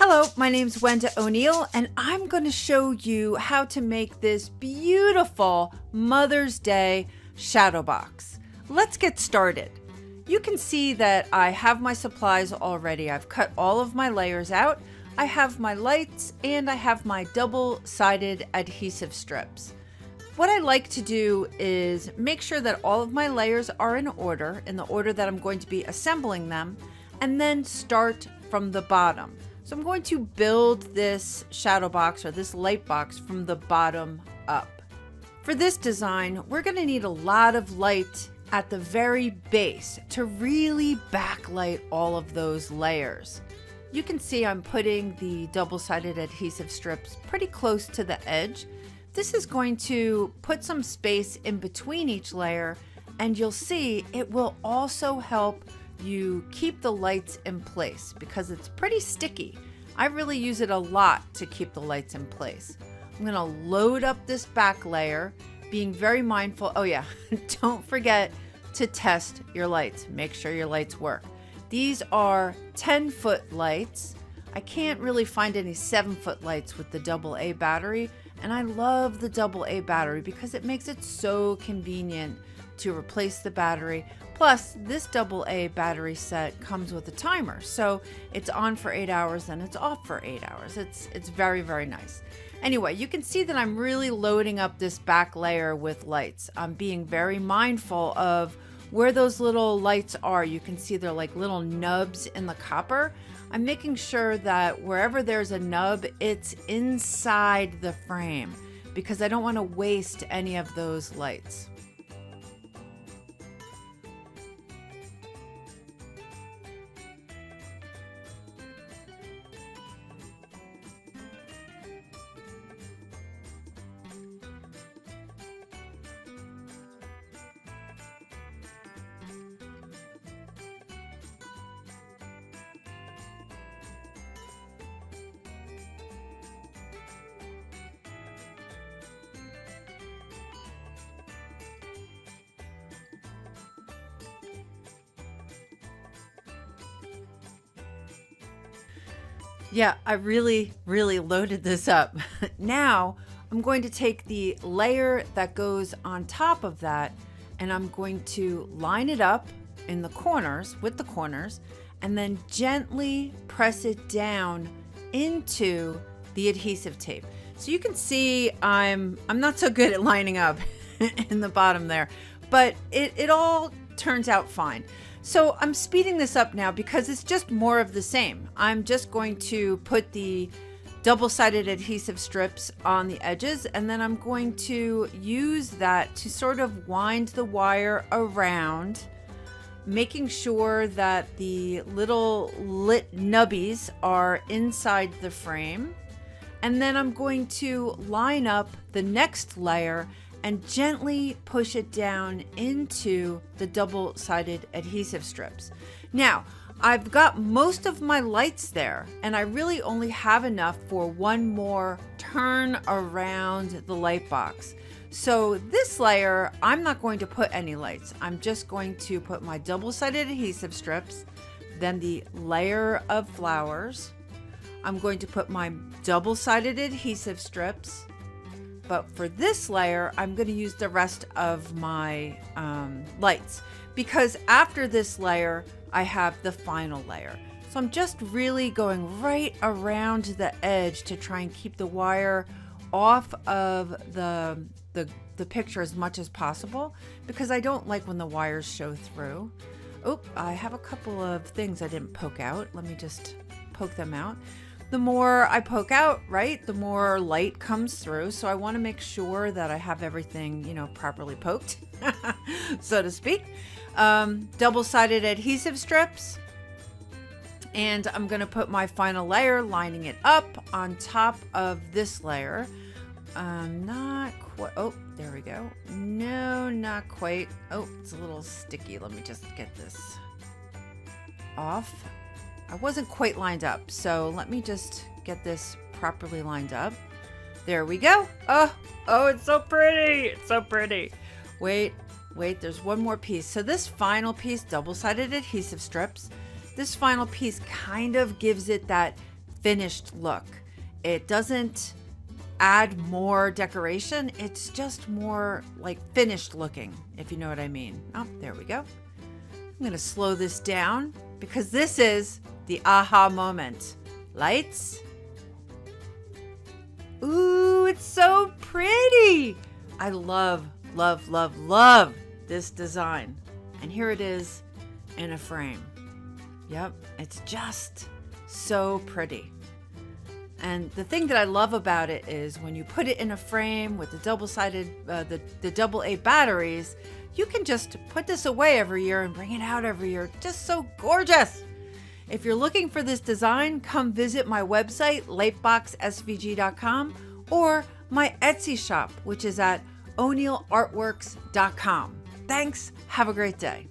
Hello, my name's Wenda O'Neill, and I'm going to show you how to make this beautiful Mother's Day shadow box. Let's get started. You can see that I have my supplies already. I've cut all of my layers out. I have my lights and I have my double-sided adhesive strips. What I like to do is make sure that all of my layers are in the order that I'm going to be assembling them, and then start from the bottom. So I'm going to build this shadow box or this light box from the bottom up. For this design, we're going to need a lot of light at the very base to really backlight all of those layers. You can see I'm putting the double-sided adhesive strips pretty close to the edge. This is going to put some space in between each layer, and you'll see it will also help you keep the lights in place because it's pretty sticky. I really use it a lot to keep the lights in place. I'm going to load up this back layer, being very mindful. Oh yeah, don't forget to test your lights. Make sure your lights work. These are 10-foot lights. I can't really find any 7-foot lights with the AA battery, and I love the AA battery because it makes it so convenient to replace the battery. Plus, this AA battery set comes with a timer, so it's on for 8 hours and it's off for 8 hours. It's very, very nice. Anyway, you can see that I'm really loading up this back layer with lights. I'm being very mindful of where those little lights are. You can see they're like little nubs in the copper. I'm making sure that wherever there's a nub, it's inside the frame because I don't want to waste any of those lights. Yeah, I really loaded this up. Now I'm going to take the layer that goes on top of that and I'm going to line it up in the corners with the corners and then gently press it down into the adhesive tape. So you can see I'm not so good at lining up in the bottom there, but it all turns out fine. So I'm speeding this up now because it's just more of the same. I'm just going to put the double-sided adhesive strips on the edges, and then I'm going to use that to sort of wind the wire around, making sure that the little lit nubbies are inside the frame. And then I'm going to line up the next layer and gently push it down into the double-sided adhesive strips. Now, I've got most of my lights there, and I really only have enough for one more turn around the light box. So this layer, I'm not going to put any lights. I'm just going to put my double-sided adhesive strips, then the layer of flowers. I'm going to put my double-sided adhesive strips, but for this layer, I'm going to use the rest of my lights because after this layer, I have the final layer. So I'm just really going right around the edge to try and keep the wire off of the picture as much as possible because I don't like when the wires show through. Oh, I have a couple of things I didn't poke out. Let me just poke them out. The more I poke out, right, the more light comes through. So I want to make sure that I have everything, properly poked, so to speak. Double-sided adhesive strips. And I'm going to put my final layer, lining it up on top of this layer. Not quite. Oh, there we go. No, not quite. Oh, it's a little sticky. Let me just get this off. I wasn't quite lined up, so let me just get this properly lined up. There we go. Oh, it's so pretty. It's so pretty. Wait, there's one more piece. So this final piece, double-sided adhesive strips, this final piece kind of gives it that finished look. It doesn't add more decoration. It's just more like finished looking, if you know what I mean. Oh, there we go. I'm going to slow this down because this is the aha moment. Lights. Ooh, it's so pretty. I love, love, love, love this design. And here it is in a frame. Yep, it's just so pretty. And the thing that I love about it is when you put it in a frame with the double-sided, the double-A batteries, you can just put this away every year and bring it out every year. Just so gorgeous. If you're looking for this design, come visit my website, lightboxsvg.com, or my Etsy shop, which is at o'neillartworks.com. Thanks. Have a great day.